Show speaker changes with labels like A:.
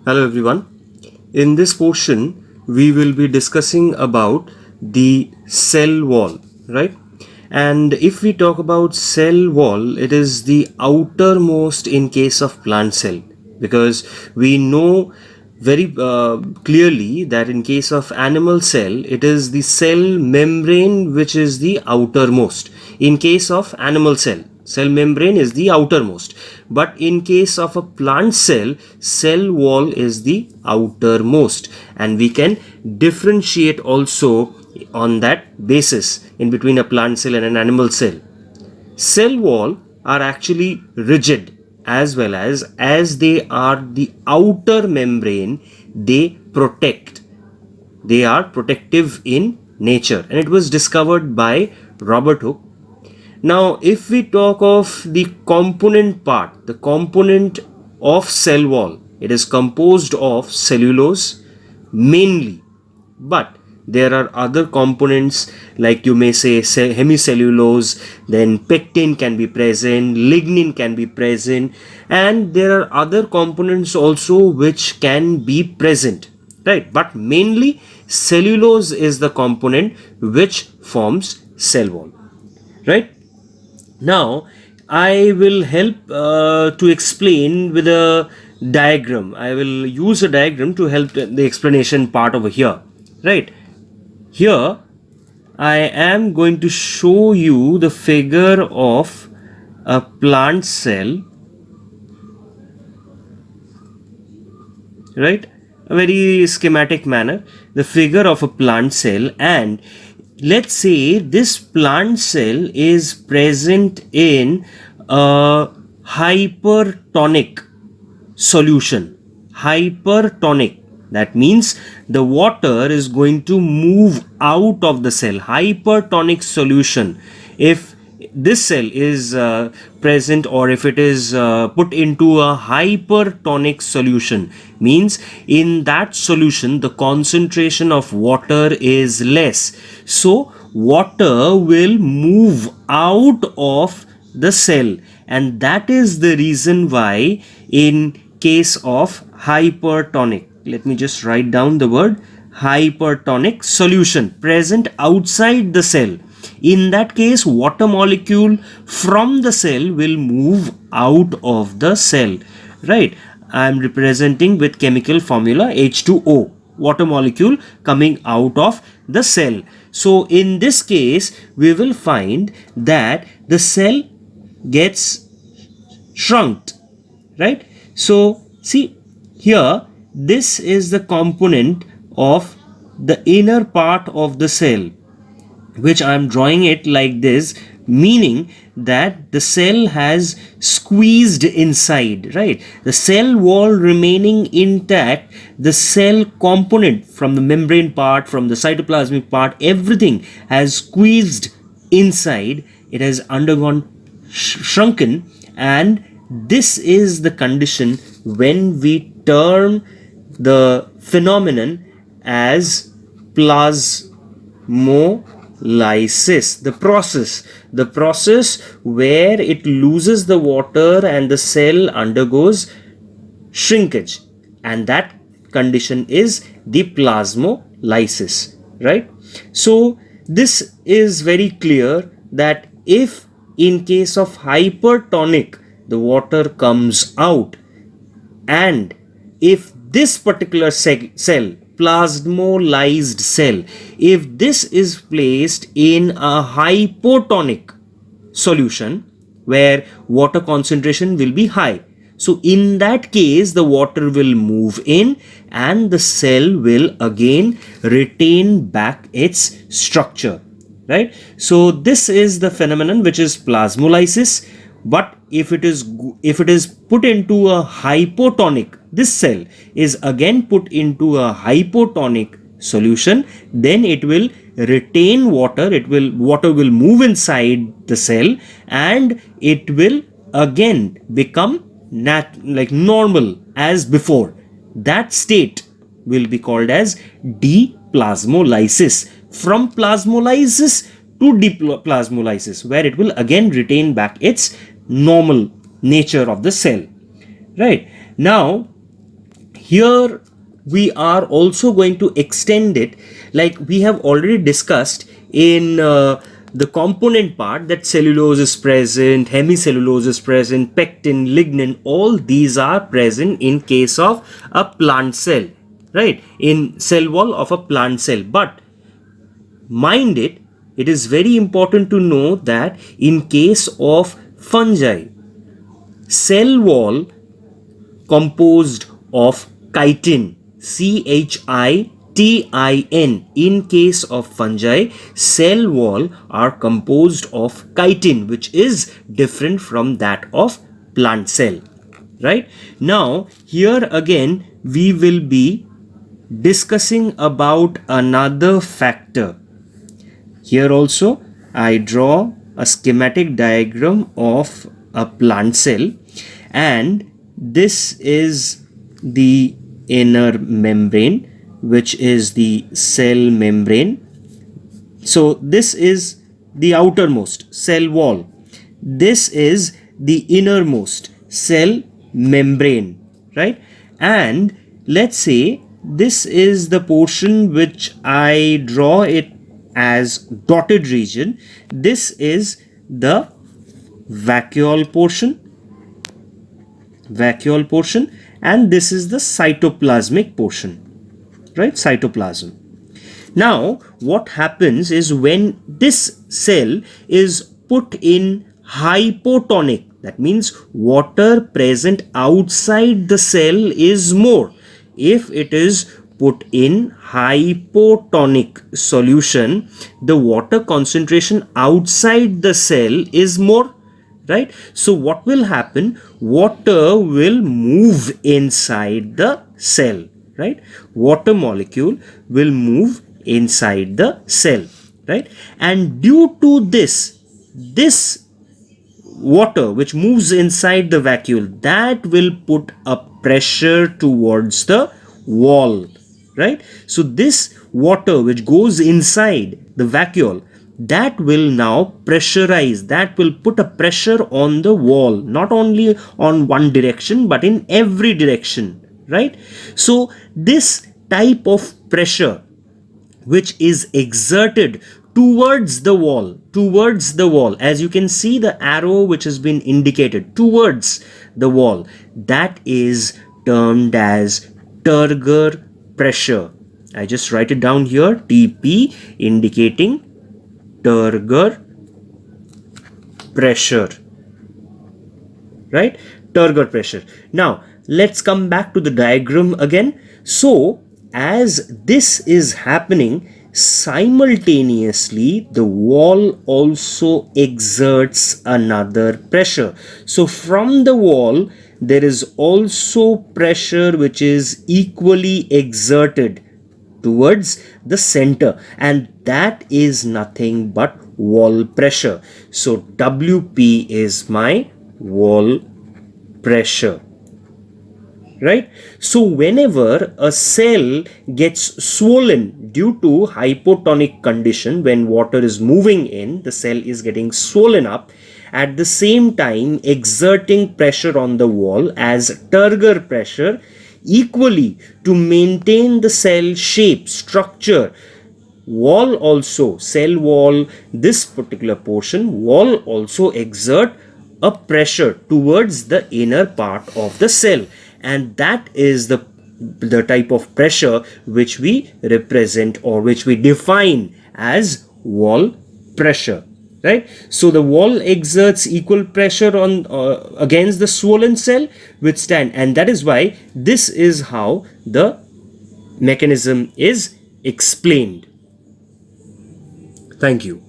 A: Hello everyone. In this portion, we will be discussing about the cell wall, right? And if we talk about cell wall, it is the outermost in case of plant cell, because we know very clearly that in case of animal cell, it is the cell membrane which is the outermost. In case of animal cell membrane is the outermost, but in case of a plant cell wall is the outermost, and we can differentiate also on that basis in between a plant cell and an animal cell. Cell wall are actually rigid, as well as they are the outer membrane, they protect. They are protective in nature, and it was discovered by Robert Hooke. Now, if we talk of the component part, the component of cell wall, it is composed of cellulose mainly, but there are other components like you may say hemicellulose, then pectin can be present, lignin can be present, and there are other components also which can be present, right? But mainly cellulose is the component which forms cell wall, right? Now, I will help to explain with a diagram. I will use a diagram to help the explanation part over here. Right. Here, I am going to show you the figure of a plant cell. Right. A very schematic manner. The figure of a plant cell, and let's say this plant cell is present in a hypertonic solution. Hypertonic, that means the water is going to move out of the cell. Hypertonic solution, if this cell is present, or if it is put into a hypertonic solution, means in that solution the concentration of water is less, so water will move out of the cell, and that is the reason why in case of hypertonic, let me just write down the word hypertonic solution present outside the cell, in that case water molecule from the cell will move out of the cell, right? I am representing with chemical formula H2O, water molecule coming out of the cell. So in this case we will find that the cell gets shrunk, right? So see here, this is the component of the inner part of the cell, which I am drawing it like this, meaning that the cell has squeezed inside, right? The cell wall remaining intact, the cell component from the membrane part, from the cytoplasmic part, everything has squeezed inside, it has undergone shrunken, and this is the condition when we term the phenomenon as plasmolysis, the process where it loses the water and the cell undergoes shrinkage, and that condition is the plasmolysis, right? So this is very clear that if in case of hypertonic the water comes out, and if this particular cell, plasmolyzed cell, if this is placed in a hypotonic solution where water concentration will be high, so in that case the water will move in and the cell will again retain back its structure, right? So this is the phenomenon which is plasmolysis. But if it is put into a hypotonic, this cell is again put into a hypotonic solution, then it will retain water, water will move inside the cell, and it will again become like normal as before. That state will be called as deplasmolysis. From plasmolysis to deplasmolysis, where it will again retain back its normal nature of the cell, right? Now Here we are also going to extend it, like we have already discussed in the component part, that cellulose is present, hemicellulose is present, pectin, lignin, all these are present in case of a plant cell, right, in cell wall of a plant cell. But mind it, it is very important to know that in case of fungi, cell wall composed of chitin, chitin. In case of fungi, cell wall are composed of chitin, which is different from that of plant cell. Right? Now, here again, we will be discussing about another factor. Here also, I draw a schematic diagram of a plant cell, and this is the inner membrane, which is the cell membrane. So this is the outermost cell wall. This is the innermost cell membrane, right? And let's say this is the portion which I draw it as dotted region. This is the vacuole portion, and this is the cytoplasmic portion, right? Cytoplasm. Now what happens is, when this cell is put in hypotonic, that means water present outside the cell is more. If it is put in hypotonic solution, the water concentration outside the cell is more, right? So what will happen? Water will move inside the cell, right? Water molecule will move inside the cell, right? And due to this water which moves inside the vacuole, that will put a pressure towards the wall, right? So this water which goes inside the vacuole, that will now pressurize, that will put a pressure on the wall, not only on one direction but in every direction, right? So this type of pressure which is exerted towards the wall, as you can see the arrow which has been indicated towards the wall, that is termed as Turgor pressure. I just write it down here, TP, indicating Turgor pressure, right? Turgor pressure. Now let's come back to the diagram again. So as this is happening, simultaneously the wall also exerts another pressure. So from the wall there is also pressure which is equally exerted towards the center, and that is nothing but wall pressure. So WP is my wall pressure, right? So whenever a cell gets swollen due to hypotonic condition, when water is moving in, the cell is getting swollen up, at the same time exerting pressure on the wall as Turgor pressure, equally to maintain the cell shape, structure, wall also, cell wall, this particular portion, wall also exert a pressure towards the inner part of the cell, and that is the type of pressure which we represent or which we define as wall pressure, right? So the wall exerts equal pressure on against the swollen cell, withstand, and that is why this is how the mechanism is explained. Thank you.